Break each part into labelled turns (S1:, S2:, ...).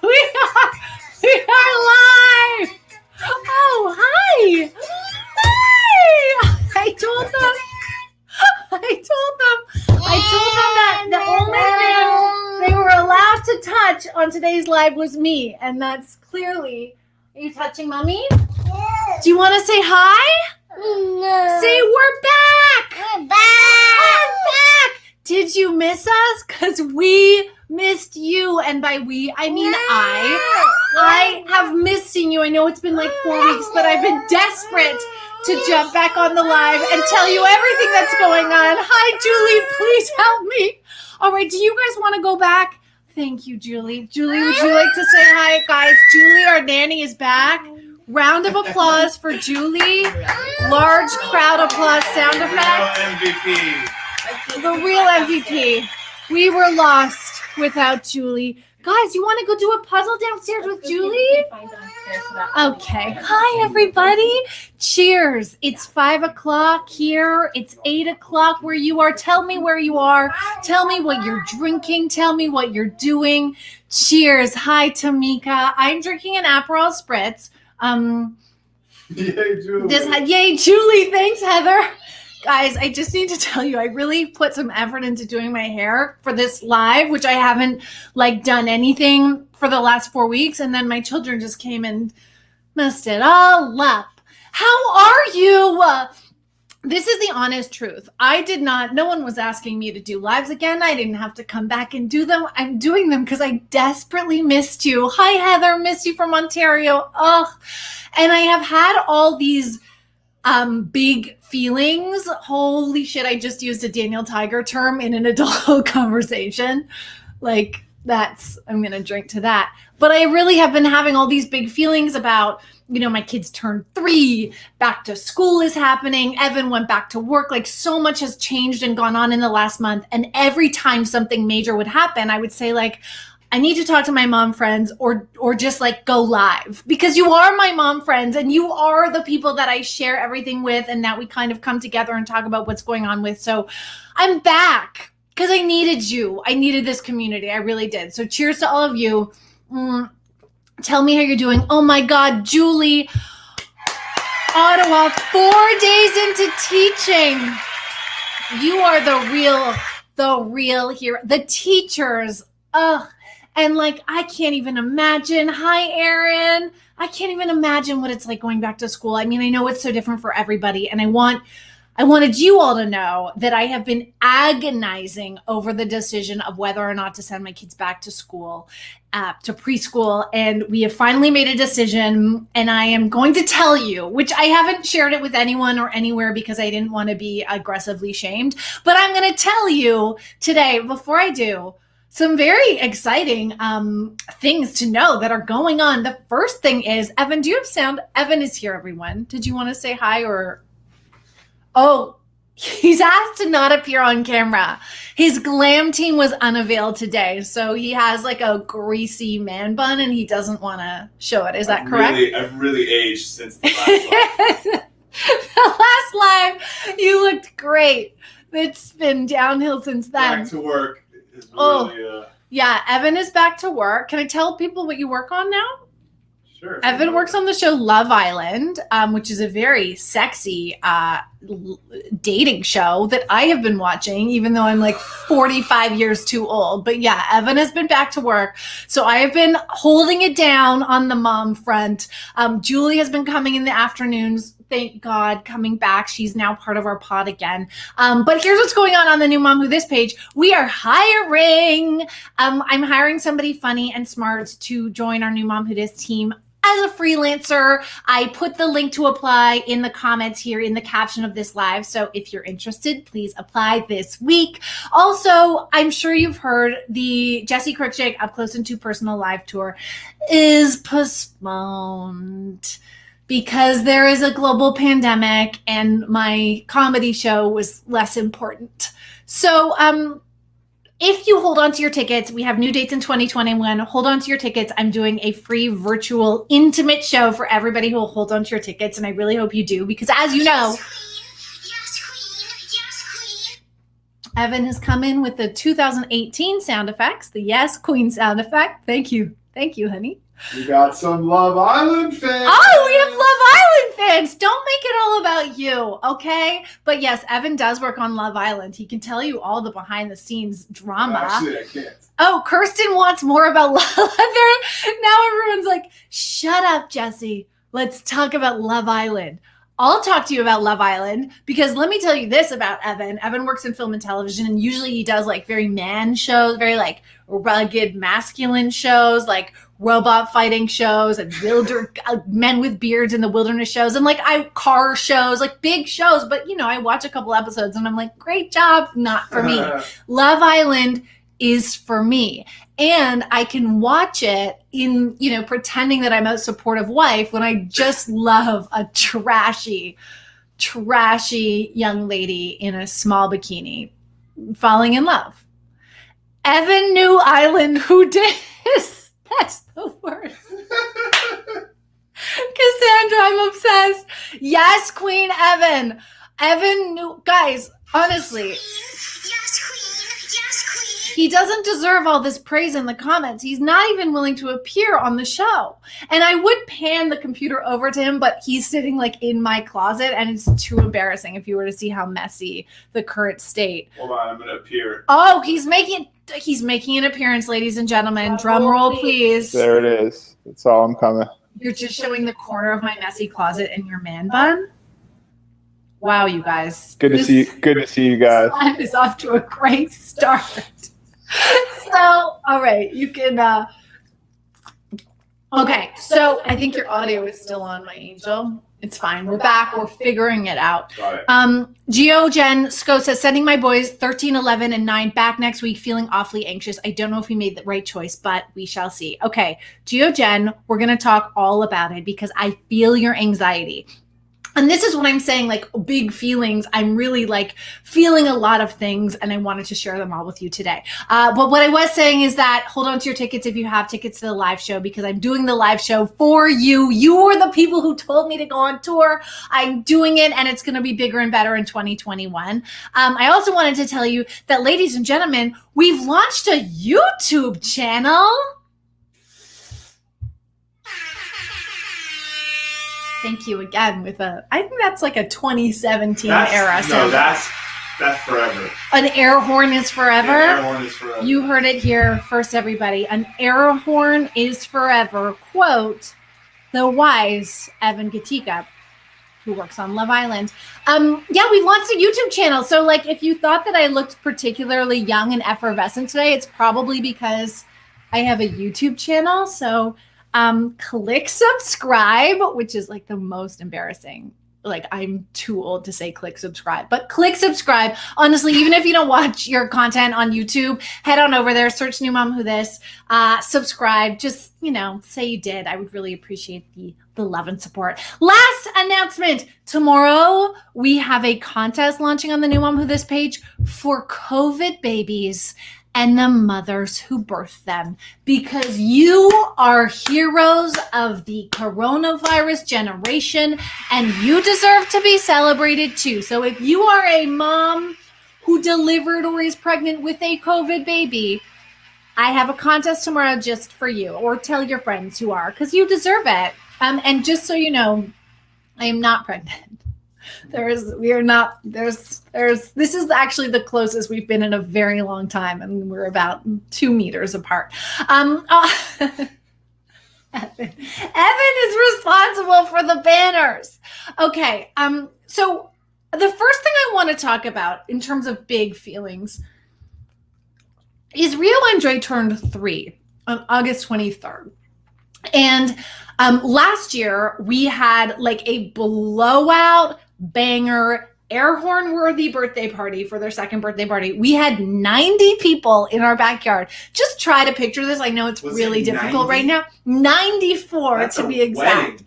S1: We are live. Oh, hi. I told them that the only thing they were allowed to touch on today's live was me, and that's clearly. Are you touching mommy?
S2: Yes.
S1: Do you want to say hi?
S2: No.
S1: Say we're back.
S2: We're back.
S1: We're back. Did you miss us? Because we missed you, and by we, I mean I have missed seeing you. I know it's been like 4 weeks, but I've been desperate to jump back on the live and tell you everything that's going on. Hi, Julie. Please help me. All right. Do you guys want to go back? Thank you, Julie. Julie, would you like to say hi, guys? Julie, our nanny, is back. Round of applause for Julie. Large crowd applause sound effect. The real MVP. We were lost without Julie. Guys, you want to go do a puzzle downstairs with Julie? Okay. Hi, everybody. Cheers. It's 5 o'clock here. It's 8 o'clock where you are. Tell me where you are. Tell me what you're drinking. Tell me what you're doing. Cheers. Hi, Tamika. I'm drinking an Aperol Spritz.
S3: Yay, Julie.
S1: Yay, Julie. Thanks, Heather. Guys, I just need to tell you, I really put some effort into doing my hair for this live, which I haven't done anything for the last 4 weeks. And then my children just came and messed it all up. How are you? This is the honest truth. No one was asking me to do lives again. I didn't have to come back and do them. I'm doing them because I desperately missed you. Hi, Heather. Missed you from Ontario. Ugh. And I have had all these big feelings. Holy shit, I just used a Daniel Tiger term in an adult conversation. I'm going to drink to that. But I really have been having all these big feelings about, my kids turned 3, back to school is happening. Evan went back to work. So much has changed and gone on in the last month. And every time something major would happen, I would say I need to talk to my mom friends or just go live, because you are my mom friends and you are the people that I share everything with and that we kind of come together and talk about what's going on with. So I'm back because I needed you. I needed this community. I really did. So cheers to all of you. Tell me how you're doing. Oh my God, Julie, Ottawa, 4 days into teaching. You are the real hero. The teachers. Ugh. And I can't even imagine. Hi, Erin. I can't even imagine what it's like going back to school. I mean, I know it's so different for everybody. And I wanted you all to know that I have been agonizing over the decision of whether or not to send my kids back to school, to preschool. And we have finally made a decision. And I am going to tell you, which I haven't shared it with anyone or anywhere because I didn't want to be aggressively shamed. But I'm going to tell you today, before I do, some very exciting things to know that are going on. The first thing is, Evan, do you have sound? Evan is here, everyone. Did you want to say hi or? Oh, he's asked to not appear on camera. His glam team was unavailed today. So he has a greasy man bun and he doesn't want to show it. Is that correct?
S3: I've really aged since the last live.
S1: The last live, you looked great. It's been downhill since then.
S3: Back to work. Really,
S1: yeah, Evan is back to work. Can I tell people what you work on now?
S3: Sure.
S1: Evan works on the show Love Island, which is a very sexy dating show that I have been watching, even though I'm 45 years too old. But yeah, Evan has been back to work. So I have been holding it down on the mom front. Julie has been coming in the afternoons. Thank God, coming back. She's now part of our pod again. But here's what's going on the New Mom Who This page. We are hiring. I'm hiring somebody funny and smart to join our New Mom Who This team as a freelancer. I put the link to apply in the comments here in the caption of this live. So if you're interested, please apply this week. Also, I'm sure you've heard the Jessi Cruikshank Up Close and Too Personal live tour is postponed because there is a global pandemic and my comedy show was less important. So if you hold on to your tickets, we have new dates in 2021. Hold on to your tickets. I'm doing a free virtual intimate show for everybody who will hold on to your tickets. And I really hope you do, because as you know, Evan has come in with the 2018 sound effects, the Yes Queen sound effect. Thank you. Thank you, honey.
S3: We got some Love Island fans.
S1: Oh, we have Love Island fans. Don't make it all about you, okay? But yes, Evan does work on Love Island. He can tell you all the behind the scenes drama.
S3: Actually, I can't.
S1: Oh, Kirsten wants more about Love Island. Now everyone's like, shut up, Jessi. Let's talk about Love Island. I'll talk to you about Love Island because let me tell you this about Evan. Evan works in film and television, and usually he does like very man shows, very like rugged masculine shows, like robot fighting shows and men with beards in the wilderness shows, and like car shows, like big shows. But you know, I watch a couple episodes and I'm like, great job, not for me. Love Island is for me. And I can watch it in, you know, pretending that I'm a supportive wife when I just love a trashy young lady in a small bikini falling in love. Evan New Island, who dis? That's the worst. Cassandra, I'm obsessed. Yes, Queen Evan. Evan New, guys, honestly.
S2: Yes, queen. Yes, queen.
S1: He doesn't deserve all this praise in the comments. He's not even willing to appear on the show. And I would pan the computer over to him, but he's sitting like in my closet and it's too embarrassing if you were to see how messy the current state.
S3: Hold on, I'm going to appear.
S1: Oh, he's making an appearance, ladies and gentlemen. Drum roll, please.
S4: There it is. That's all I'm coming.
S1: You're just showing the corner of my messy closet in your man bun. Wow, you guys.
S4: Good to see you guys.
S1: Life is off to a great start. So, all right, you can. Okay, so I think your audio is still on, my angel. It's fine. We're back. We're figuring it out.
S3: Got it.
S1: Geo Jen Sco says, sending my boys 13, 11, and 9 back next week, feeling awfully anxious. I don't know if we made the right choice, but we shall see. Okay, Geo Jen, we're going to talk all about it because I feel your anxiety. And this is what I'm saying, like big feelings. I'm really like feeling a lot of things and I wanted to share them all with you today. But what I was saying is that hold on to your tickets if you have tickets to the live show because I'm doing the live show for you. You are the people who told me to go on tour. I'm doing it and it's going to be bigger and better in 2021. I also wanted to tell you that, ladies and gentlemen, we've launched a YouTube channel. Thank you again I think that's like a 2017 era.
S3: No, that's forever.
S1: An air horn is forever.
S3: Yeah, air horn is forever.
S1: You heard it here first, everybody. An air horn is forever. Quote, the wise Evan Gatika, who works on Love Island. Yeah, we've launched a YouTube channel. So like, if you thought that I looked particularly young and effervescent today, it's probably because I have a YouTube channel. So click subscribe, which is like the most embarrassing. Like I'm too old to say click subscribe, but click subscribe. Honestly, even if you don't watch your content on YouTube, head on over there, search New Mom Who This, subscribe, just, you know, say you did. I would really appreciate the love and support. Last announcement. Tomorrow we have a contest launching on the New Mom Who This page for COVID babies and the mothers who birthed them, because you are heroes of the coronavirus generation and you deserve to be celebrated too. So if you are a mom who delivered or is pregnant with a COVID baby, I have a contest tomorrow just for you, or tell your friends who are, because you deserve it. And just so you know, I am not pregnant. This is actually the closest we've been in a very long time, and we're about 2 meters apart. Evan is responsible for the banners. Okay, so the first thing I want to talk about in terms of big feelings is Rio Andre turned 3 on August 23rd. And last year we had like a blowout banger air horn worthy birthday party for their second birthday party. We had 90 people in our backyard. Just try to picture this. I know it's really difficult right now. 94 to be exact.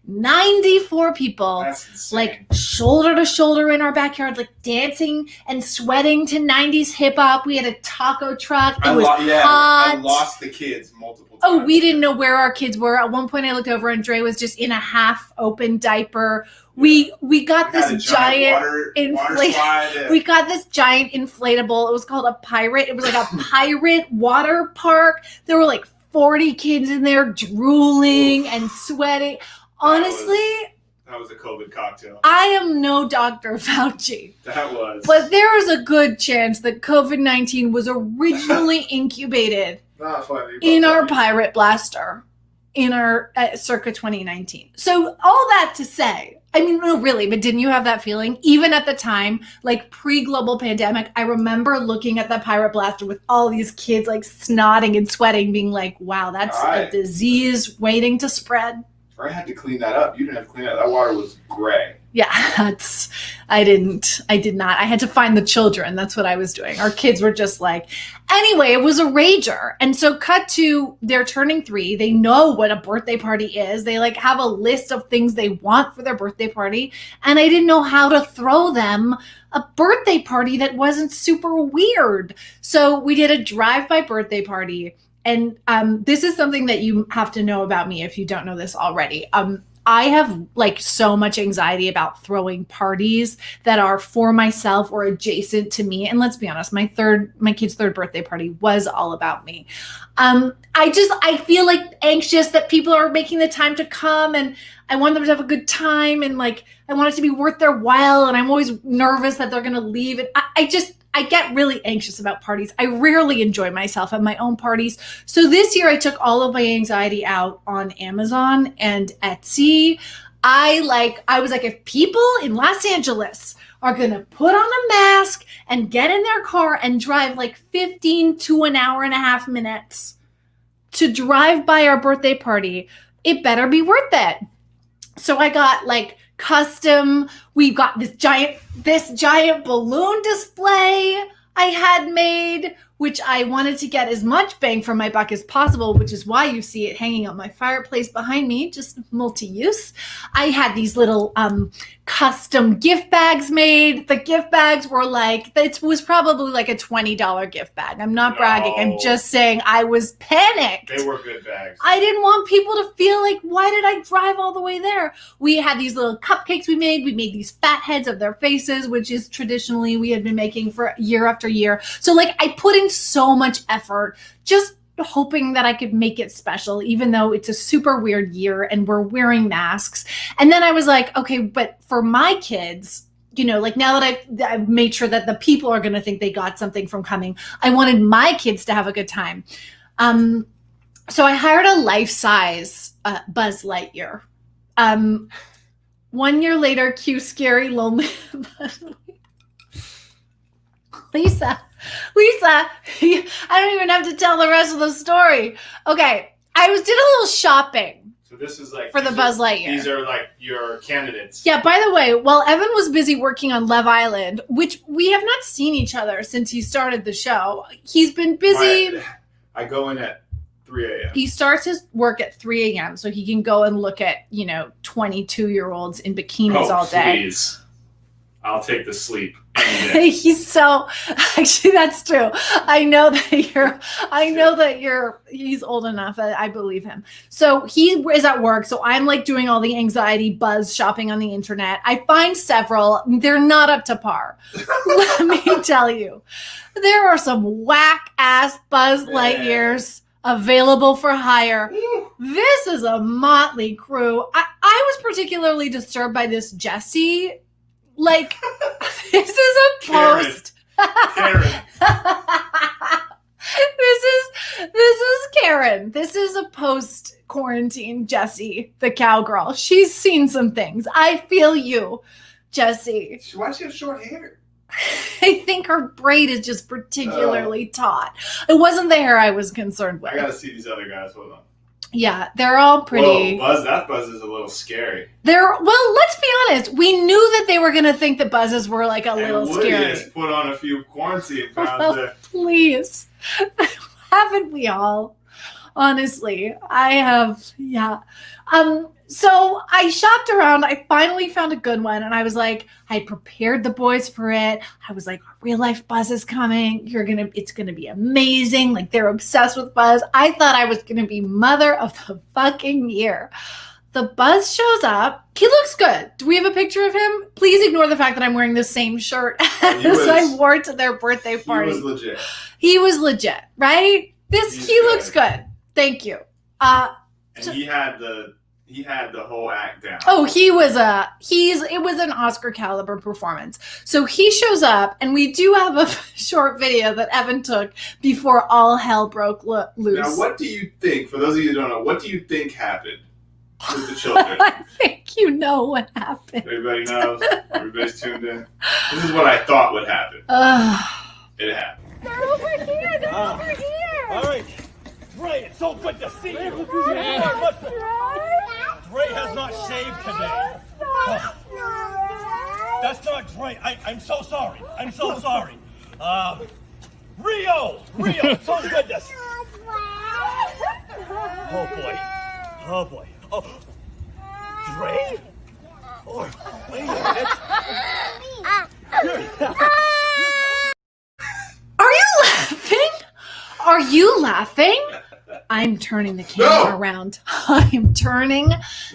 S1: 94 people,
S3: That's insane.
S1: like shoulder to shoulder in our backyard, like dancing and sweating to 90s hip hop. We had a taco truck. It was hot.
S3: I lost the kids multiple times.
S1: Oh, we didn't know where our kids were. At one point I looked over and Dre was just in a half open diaper. We got this giant
S3: water
S1: we got this giant inflatable. It was called a pirate. It was like a pirate water park. There were like 40 kids in there drooling and sweating. Honestly,
S3: that was a COVID cocktail.
S1: I am no Dr. Fauci.
S3: That was.
S1: But there is a good chance that COVID-19 was originally incubated
S3: Not funny,
S1: in our pirate blaster in our circa 2019. So all that to say, I mean, no, really, but didn't you have that feeling? Even at the time, like pre-global pandemic, I remember looking at the pirate blaster with all these kids like snotting and sweating, being like, wow, that's a disease waiting to spread.
S3: I had to clean that up. You didn't have to clean that. That water was gray.
S1: Yeah, I did not. I had to find the children. That's what I was doing. Our kids were just like, anyway, it was a rager. And so cut to they're turning 3. They know what a birthday party is. They like have a list of things they want for their birthday party. And I didn't know how to throw them a birthday party that wasn't super weird. So we did a drive-by birthday party. And this is something that you have to know about me if you don't know this already. I have like so much anxiety about throwing parties that are for myself or adjacent to me. And let's be honest, my kid's third birthday party was all about me. I feel like anxious that people are making the time to come and I want them to have a good time and like, I want it to be worth their while. And I'm always nervous that they're going to leave. And I get really anxious about parties. I rarely enjoy myself at my own parties. So this year I took all of my anxiety out on Amazon and Etsy. I was like, if people in Los Angeles are going to put on a mask and get in their car and drive like 15 to an hour and a half minutes to drive by our birthday party, it better be worth it. So I got like we've got this giant balloon display I had made, which I wanted to get as much bang for my buck as possible, which is why you see it hanging on my fireplace behind me, just multi-use. I had these little custom gift bags made. The gift bags were like, it was probably like a $20 gift bag. I'm not bragging. I'm just saying I was panicked.
S3: They were good bags.
S1: I didn't want people to feel like, why did I drive all the way there? We had these little cupcakes we made. We made these fat heads of their faces, which is traditionally we had been making for year after year. So like I put in so much effort just hoping that I could make it special, even though it's a super weird year and we're wearing masks. And then I was like, okay, but for my kids, you know, like now that I've made sure that the people are going to think they got something from coming, I wanted my kids to have a good time. So I hired a life-size Buzz Lightyear. 1 year later, cue, scary, lonely Buzz Lightyear. Lisa, I don't even have to tell the rest of the story. Okay, I did a little shopping.
S3: So this is like
S1: for the Buzz Lightyear.
S3: These are like your candidates.
S1: Yeah, by the way, while Evan was busy working on Love Island, which we have not seen each other since he started the show, he's been busy.
S3: I go in at 3 a.m.
S1: He starts his work at 3 a.m. so he can go and look at, 22-year-olds in bikinis all day.
S3: Please. I'll take the sleep.
S1: He's so, actually that's true. He's old enough. I believe him. So he is at work. So I'm like doing all the anxiety buzz shopping on the internet. I find several, they're not up to par. Let me tell you, there are some whack ass Buzz Lightyears available for hire. This is a motley crew. I was particularly disturbed by this Jessi. Like, this is a post.
S3: Karen.
S1: This is Karen. This is a post quarantine Jessi, the cowgirl. She's seen some things. I feel you, Jessi.
S3: Why does she have short hair?
S1: I think her braid is just particularly taut. It wasn't the hair I was concerned with.
S3: I gotta see these other guys. Hold on.
S1: Yeah, they're all pretty.
S3: Whoa, that Buzz is a little scary.
S1: Well, let's be honest. We knew that they were going to think that Buzzes were like a little
S3: Woody
S1: scary.
S3: has put on a few quarantine pounds there.
S1: Please. Haven't we all? Honestly, I have, yeah. So I shopped around. I finally found a good one. And I was like, I prepared the boys for it. I was like, real life Buzz is coming. It's going to be amazing. Like they're obsessed with Buzz. I thought I was going to be mother of the fucking year. The Buzz shows up. He looks good. Do we have a picture of him? Please ignore the fact that I'm wearing the same shirt as I wore to their birthday party.
S3: He was legit.
S1: He was legit, right? He looks good. Thank you.
S3: He had the whole act down.
S1: Oh, it was an Oscar caliber performance. So he shows up, and we do have a short video that Evan took before all hell broke loose.
S3: Now, what do you think, for those of you who don't know, what do you think happened with the children?
S1: I think you know what happened.
S3: Everybody knows. Everybody's tuned in. This is what I thought would happen. It happened.
S2: They're over here. They're over here.
S5: All right. Dre, it's so good to see you. Dre has not shaved today. That's not Dre. I'm so sorry. I'm so sorry. Rio, it's so good to see you. Oh boy. Oh boy. Oh, Dre? Oh, wait a minute.
S1: Are you laughing? Are you laughing? I'm turning the camera around. I'm turning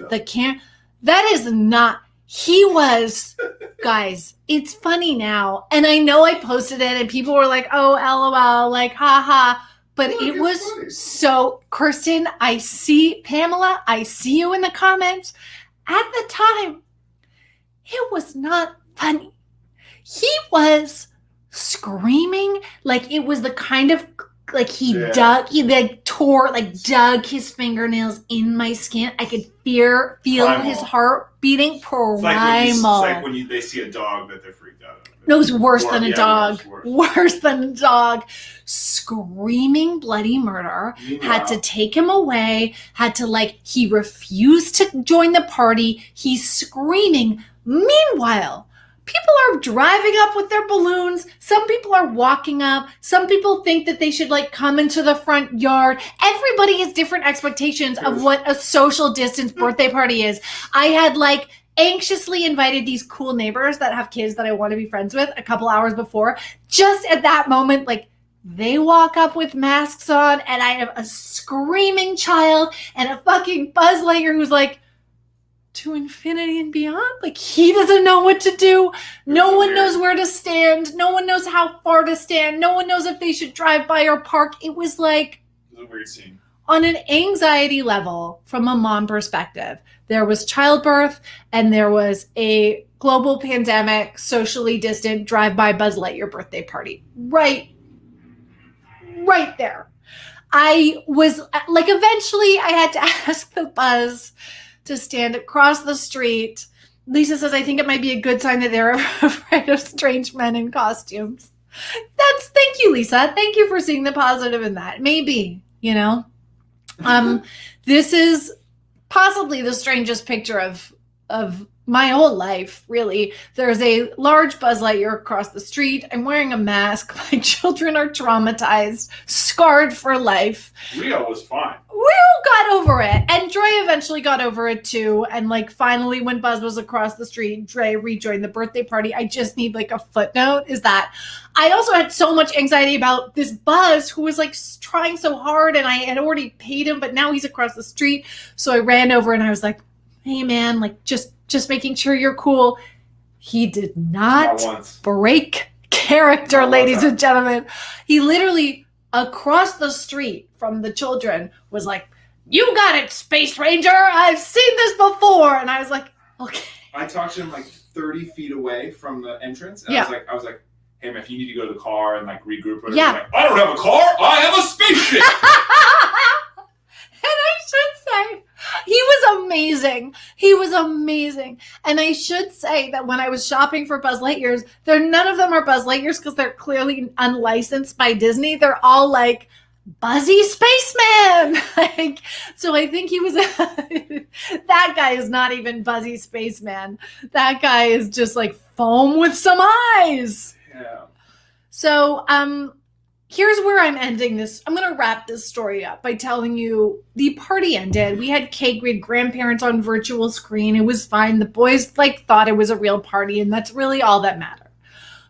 S1: the camera. That is not. He was, guys, it's funny now. And I know I posted it and people were like, oh, LOL, like, haha. But it was funny. So, Kirsten, Pamela, I see you in the comments. At the time, it was not funny. He was screaming like it was the kind of, like dug his fingernails in my skin. I could feel primal. His heart beating primal.
S3: It's like when they see a dog that they're freaked out of.
S1: No, it was worse than a dog. Worse than a dog. Screaming bloody murder. Meanwhile, had to take him away. He refused to join the party. He's screaming. Meanwhile, people are driving up with their balloons. Some people are walking up. Some people think that they should come into the front yard. Everybody has different expectations of what a social distance birthday party is. I had anxiously invited these cool neighbors that have kids that I want to be friends with a couple hours before. Just at that moment, they walk up with masks on and I have a screaming child and a fucking Buzz Lightyear who's to infinity and beyond. He doesn't know what to do. No one knows where to stand. No one knows how far to stand. No one knows if they should drive by or park. It was
S3: a weird scene.
S1: On an anxiety level from a mom perspective. There was childbirth and there was a global pandemic, socially distant drive-by Buzz Lightyear birthday party. Right there. I was eventually I had to ask the Buzz to stand across the street. Lisa says, I think it might be a good sign that they're afraid of strange men in costumes. Thank you, Lisa. Thank you for seeing the positive in that. Maybe, this is possibly the strangest picture of my whole life, really. There's a large Buzz Lightyear across the street. I'm wearing a mask. My children are traumatized, scarred for life.
S3: Rio was fine.
S1: Rio got over it. And Dre eventually got over it too. And finally when Buzz was across the street, Dre rejoined the birthday party. I just need a footnote is that I also had so much anxiety about this Buzz who was trying so hard and I had already paid him, but now he's across the street. So I ran over and I was like, hey man, just making sure you're cool. He did not break character, ladies and gentlemen. He literally across the street from the children was like, you got it, Space Ranger. I've seen this before. And I was like, okay.
S3: I talked to him 30 feet away from the entrance. And I was like, hey man, if you need to go to the car and regroup. Or I don't have a car. I have a spaceship.
S1: And I should say, he was amazing. He was amazing. And I should say that when I was shopping for Buzz Lightyears, none of them are Buzz Lightyears because they're clearly unlicensed by Disney. They're all Buzzy Spaceman. So I think he was, that guy is not even Buzzy Spaceman. That guy is just foam with some eyes.
S3: Yeah.
S1: So, here's where I'm ending this. I'm going to wrap this story up by telling you the party ended. We had cake, we had grandparents on virtual screen. It was fine. The boys thought it was a real party, and that's really all that mattered.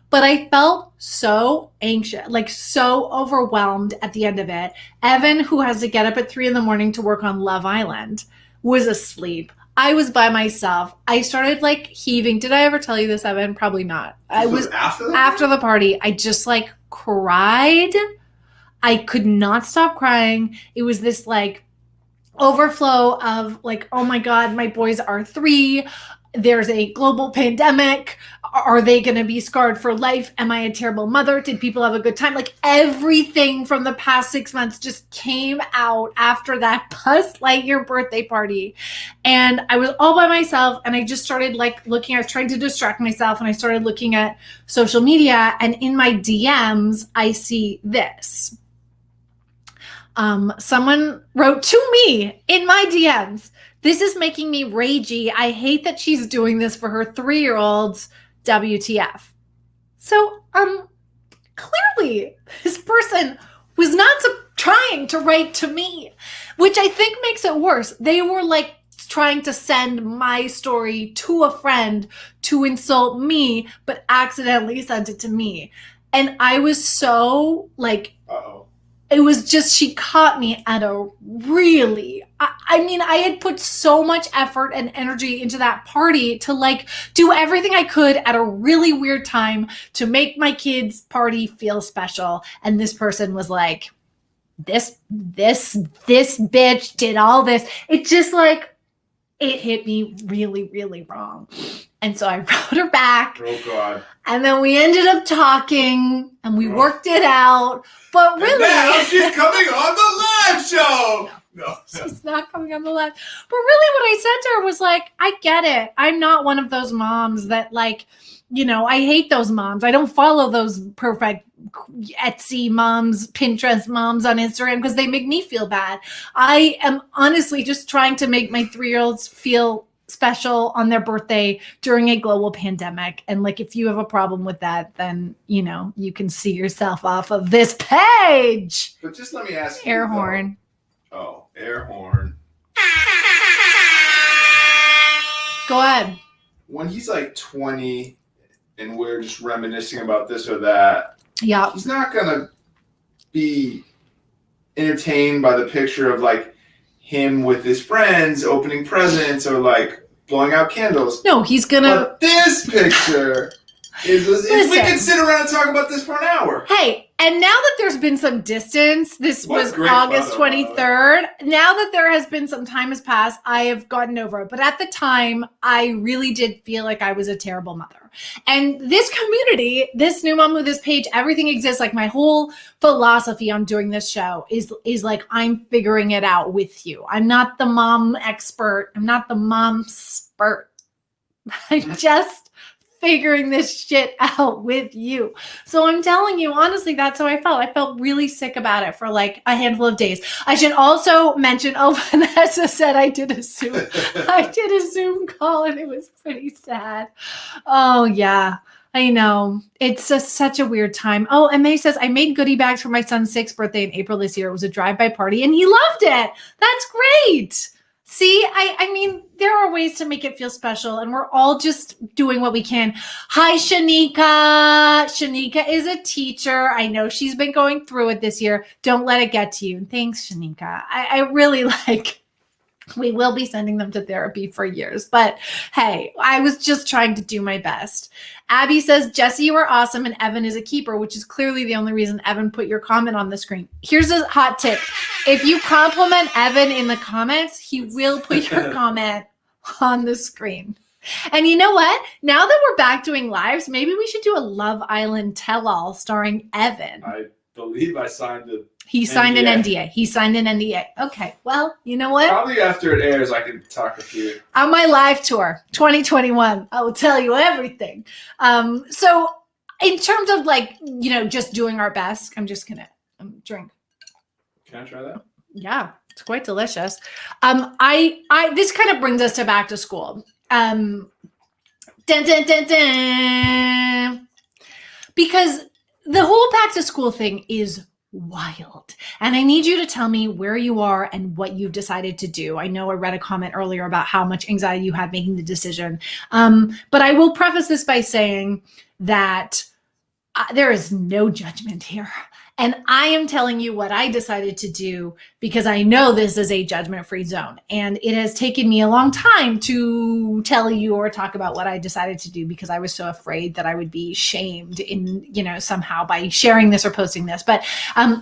S1: But I felt so anxious, so overwhelmed at the end of it. Evan, who has to get up at 3 a.m. to work on Love Island, was asleep. I was by myself. I started heaving. Did I ever tell you this, Evan? Probably not. I was after the party. I just cried. I could not stop crying. It was this overflow of oh my God, my boys are 3. There's a global pandemic. Are they going to be scarred for life? Am I a terrible mother? Did people have a good time? Everything from the past 6 months just came out after that Buzz Lightyear birthday party. And I was all by myself, and I just started looking. I was trying to distract myself, and I started looking at social media, and in my DMs, I see this. Someone wrote to me in my DMs, "This is making me ragey. I hate that she's doing this for her 3-year-olds. WTF." So, clearly this person was not trying to write to me, which I think makes it worse. They were trying to send my story to a friend to insult me, but accidentally sent it to me. And I was so
S3: Uh-oh.
S1: It was just, she caught me at a really, I had put so much effort and energy into that party to do everything I could at a really weird time to make my kids' party feel special. And this person was this bitch did all this. It just it hit me really, really wrong. And so I wrote her back.
S3: Oh God.
S1: And then we ended up talking and we worked it out. But really,
S3: and now she's coming on the live show. No,
S1: she's not coming on the live. But really what I said to her was I get it. I'm not one of those moms that I hate those moms. I don't follow those perfect Etsy moms, Pinterest moms on Instagram because they make me feel bad. I am honestly just trying to make my 3-year-olds feel special on their birthday during a global pandemic. And if you have a problem with that, then you can see yourself off of this page.
S3: But just let me ask you.
S1: Air horn.
S3: Oh, air horn.
S1: Go ahead.
S3: When he's 20 and we're just reminiscing about this or that,
S1: yeah,
S3: he's not gonna be entertained by the picture of him with his friends opening presents or blowing out candles.
S1: No, he's gonna.
S3: But this picture is. We can sit around and talk about this for an hour.
S1: Hey, and now that there's been some distance, this was August 23rd. Now that there has been some time has passed, I have gotten over it. But at the time, I really did feel like I was a terrible mother. And this community, this New Mom with this page, everything exists. My whole philosophy on doing this show is I'm figuring it out with you. I'm not the mom expert. I'm not the mom spurt. I'm just figuring this shit out with you. So I'm telling you, honestly, that's how I felt. I felt really sick about it for a handful of days. I should also mention, Vanessa said I did a Zoom call and it was pretty sad. Oh yeah, I know. It's such a weird time. Oh, and May says, I made goodie bags for my son's 6th birthday in April this year. It was a drive-by party and he loved it. That's great. See, I mean, there are ways to make it feel special, and we're all just doing what we can. Hi, Shanika. Shanika is a teacher. I know she's been going through it this year. Don't let it get to you. Thanks, Shanika. I really we will be sending them to therapy for years. But hey, I was just trying to do my best. Abby says, Jessi, you are awesome, and Evan is a keeper, which is clearly the only reason Evan put your comment on the screen. Here's a hot tip. If you compliment Evan in the comments, he will put your comment on the screen. And you know what? Now that we're back doing lives, maybe we should do a Love Island tell-all starring Evan.
S3: I believe I signed it.
S1: He signed an NDA. He signed an NDA. Okay. Well, you know what?
S3: Probably after it airs, I can talk with you.
S1: On my live tour, 2021, I will tell you everything. So in terms of just doing our best, I'm just going to drink.
S3: Can I try that?
S1: Yeah, it's quite delicious. This kind of brings us to back to school. Dun, dun, dun, dun. Because the whole back to school thing is wild. And I need you to tell me where you are and what you've decided to do. I know I read a comment earlier about how much anxiety you had making the decision. But I will preface this by saying that there is no judgment here. And I am telling you what I decided to do because I know this is a judgment-free zone. And it has taken me a long time to tell you or talk about what I decided to do because I was so afraid that I would be shamed in, somehow by sharing this or posting this. But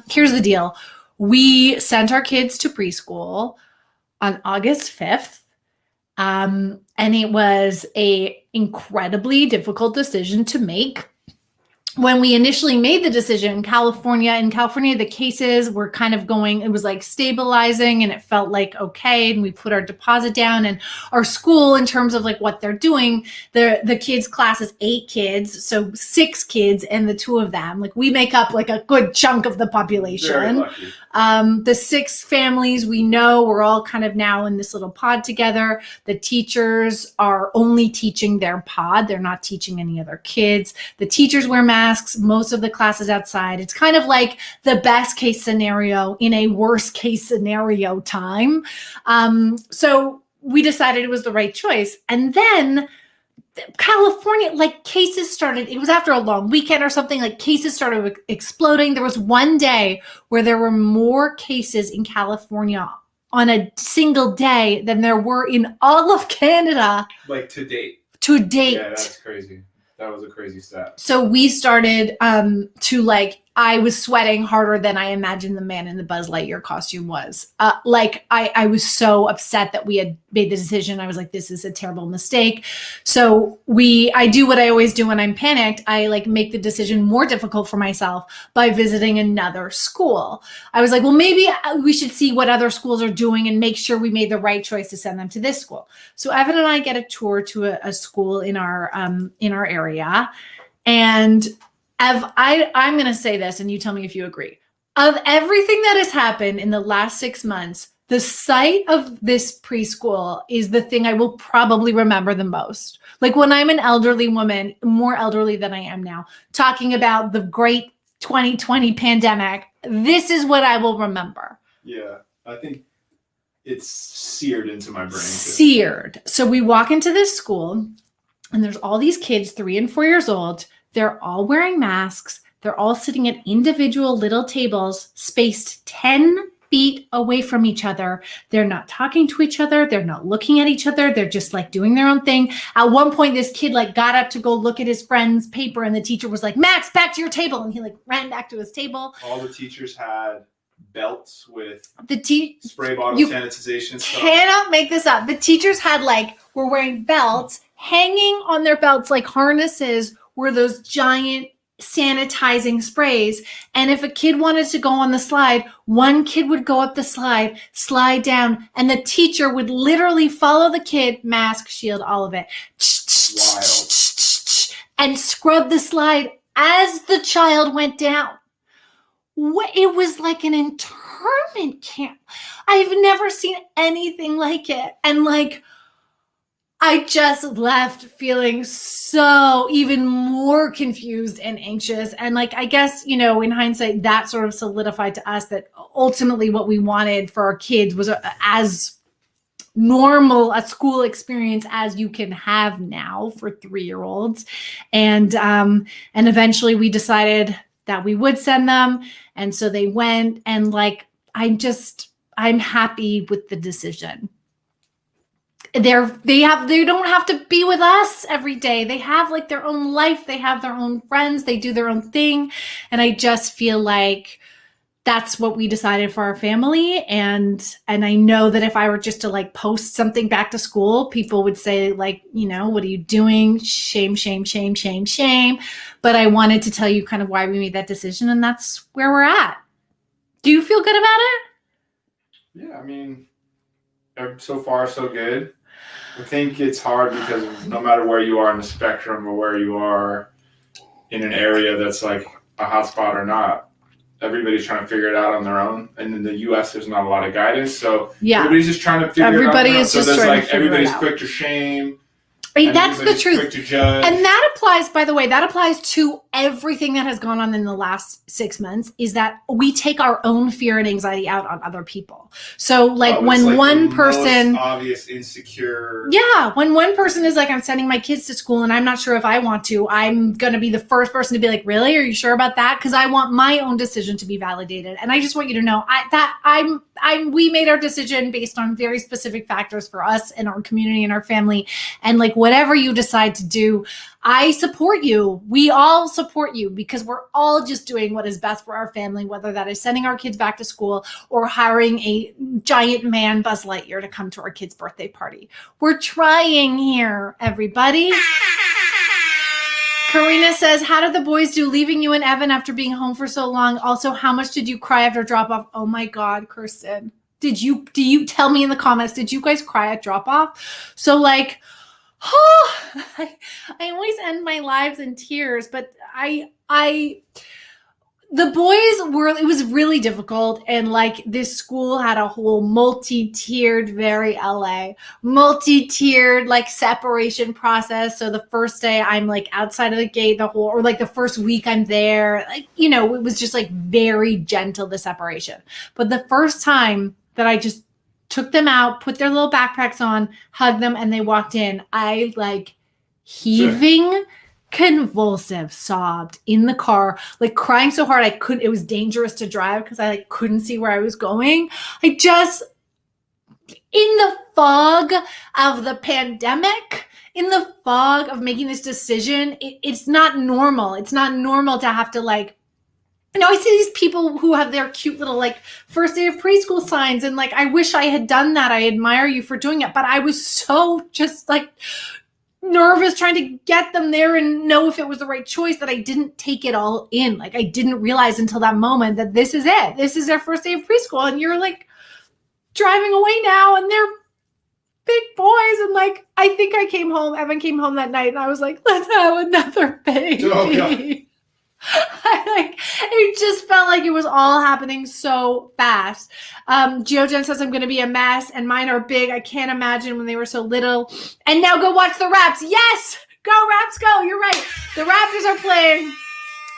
S1: here's the deal. We sent our kids to preschool on August 5th. And it was a incredibly difficult decision to make. When we initially made the decision, in California, the cases were kind of going, it was like stabilizing and it felt like okay. And we put our deposit down, and our school, in terms of like what they're doing, the kids class is 8 kids. So 6 kids and the 2 of them, like we make up like a good chunk of the population.
S3: Very lucky.
S1: The 6 families we know, we're all kind of now in this little pod together. The teachers are only teaching their pod. They're not teaching any other kids. The teachers wear masks. Most of the classes outside. It's kind of like the best case scenario in a worst case scenario time. So we decided it was the right choice. And then California, like cases started, it was after a long weekend or something, like cases started exploding. There was one day where there were more cases in California on a single day than there were in all of Canada.
S3: Like to date.
S1: Yeah,
S3: that's crazy. That was a crazy stat.
S1: So we started I was sweating harder than I imagined the man in the Buzz Lightyear costume was. I was so upset that we had made the decision. I was like, this is a terrible mistake. So I do what I always do when I'm panicked. I make the decision more difficult for myself by visiting another school. I was like, well, maybe we should see what other schools are doing and make sure we made the right choice to send them to this school. So Evan and I get a tour to a school in our area. And I'm going to say this, and you tell me if you agree. Of everything that has happened in the last 6 months, the sight of this preschool is the thing I will probably remember the most. Like when I'm an elderly woman, more elderly than I am now, talking about the great 2020 pandemic, this is what I will remember.
S3: Yeah, I think it's seared into my brain.
S1: Seared. So we walk into this school, and there's all these kids, 3 and 4 years old. They're all wearing masks. They're all sitting at individual little tables spaced 10 feet away from each other. They're not talking to each other. They're not looking at each other. They're just doing their own thing. At one point, this kid got up to go look at his friend's paper, and the teacher was like, Max, back to your table. And he ran back to his table.
S3: All the teachers had belts with
S1: spray
S3: bottle sanitization stuff.
S1: Cannot make this up. The teachers had were wearing belts. Hanging on their belts like harnesses were those giant sanitizing sprays. And if a kid wanted to go on the slide, one kid would go up the slide down, and the teacher would literally follow the kid, mask, shield, all of it,
S3: Wild.
S1: and scrub the slide as the child went down. It was like an internment camp. I've never seen anything like it. And I just left feeling so even more confused and anxious. And I guess, in hindsight, that sort of solidified to us that ultimately what we wanted for our kids was as normal a school experience as you can have now for 3-year-olds. And eventually we decided that we would send them. And so they went, and I'm happy with the decision. They don't have to be with us every day. They have their own life. They have their own friends. They do their own thing. And I just feel like that's what we decided for our family. And I know that if I were just to post something back to school, people would say what are you doing? Shame, shame, shame, shame, shame. But I wanted to tell you kind of why we made that decision. And that's where we're at. Do you feel good about it?
S3: Yeah, I mean, so far so good. I think it's hard because no matter where you are in the spectrum or where you are in an area that's a hotspot or not, everybody's trying to figure it out on their own. And in the U.S., there's not a lot of guidance, so everybody's just trying to figure it out.
S1: Everybody is just trying to figure it out.
S3: Everybody's quick to shame.
S1: Right,
S3: And
S1: that's the
S3: everybody's
S1: truth.
S3: quick to judge.
S1: And that applies, by the way, that applies to everything that has gone on in the last 6 months, is that we take our own fear and anxiety out on other people. So like
S3: It's
S1: when one
S3: the
S1: person,
S3: most obvious insecure.
S1: yeah, when one person is like, I'm sending my kids to school and I'm not sure if I want to, I'm going to be the first person to be like, really? Are you sure about that? Because I want my own decision to be validated. And I just want you to know we made our decision based on very specific factors for us and our community and our family. And like whatever you decide to do, I support you. We all support you because we're all just doing what is best for our family, whether that is sending our kids back to school or hiring a giant man Buzz Lightyear to come to our kids' birthday party. We're trying here, everybody. Karina says, how did the boys do leaving you and Evan after being home for so long? Also, how much did you cry after drop off? Oh my God, Kirsten. Do you tell me in the comments, did you guys cry at drop off? So like, I always end my lives in tears, but the boys it was really difficult. And like this school had a whole multi-tiered, very LA, multi-tiered like separation process. So the first day I'm like outside of the gate, or like the first week I'm there, like, you know, it was just like very gentle, the separation. But the first time that I just took them out, put their little backpacks on, hugged them, and they walked in, I like heaving, convulsive, sobbed in the car, like crying so hard it was dangerous to drive because I like couldn't see where I was going. I just, in the fog of the pandemic, in the fog of making this decision, it's not normal. It's not normal to have to like, you know, I see these people who have their cute little like first day of preschool signs, and like, I wish I had done that. I admire you for doing it, but I was so just like nervous trying to get them there and know if it was the right choice that I didn't take it all in. Like I didn't realize until that moment that this is it. This is their first day of preschool, and you're like driving away now, and they're big boys. And like, I think Evan came home that night, and I was like, let's have another baby.
S3: Oh, God.
S1: It just felt like it was all happening so fast. Geogen says I'm going to be a mess, and mine are big. I can't imagine when they were so little. And now go watch the Raps. Yes, go Raps, go. You're right. The Raptors are playing.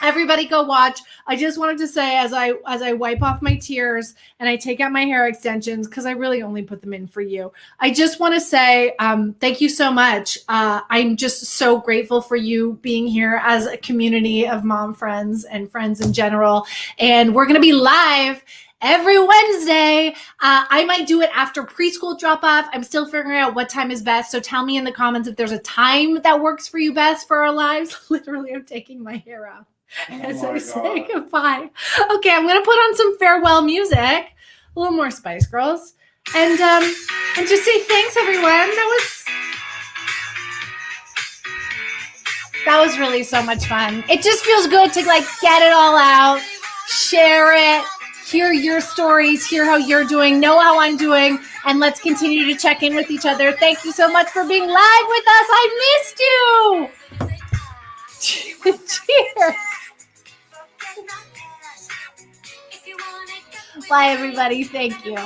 S1: Everybody go watch. I just wanted to say, as I wipe off my tears and I take out my hair extensions, because I really only put them in for you, I just want to say thank you so much. I'm just so grateful for you being here as a community of mom friends and friends in general. And we're going to be live every Wednesday. I might do it after preschool drop off. I'm still figuring out what time is best. So tell me in the comments if there's a time that works for you best for our lives. Literally, I'm taking my hair out as I say goodbye. Okay, I'm gonna put on some farewell music, a little more Spice Girls, and just say thanks, everyone. That was really so much fun. It just feels good to like get it all out, share it, hear your stories, hear how you're doing, know how I'm doing, and let's continue to check in with each other. Thank you so much for being live with us. I missed you. Cheers. Bye, everybody. Thank you.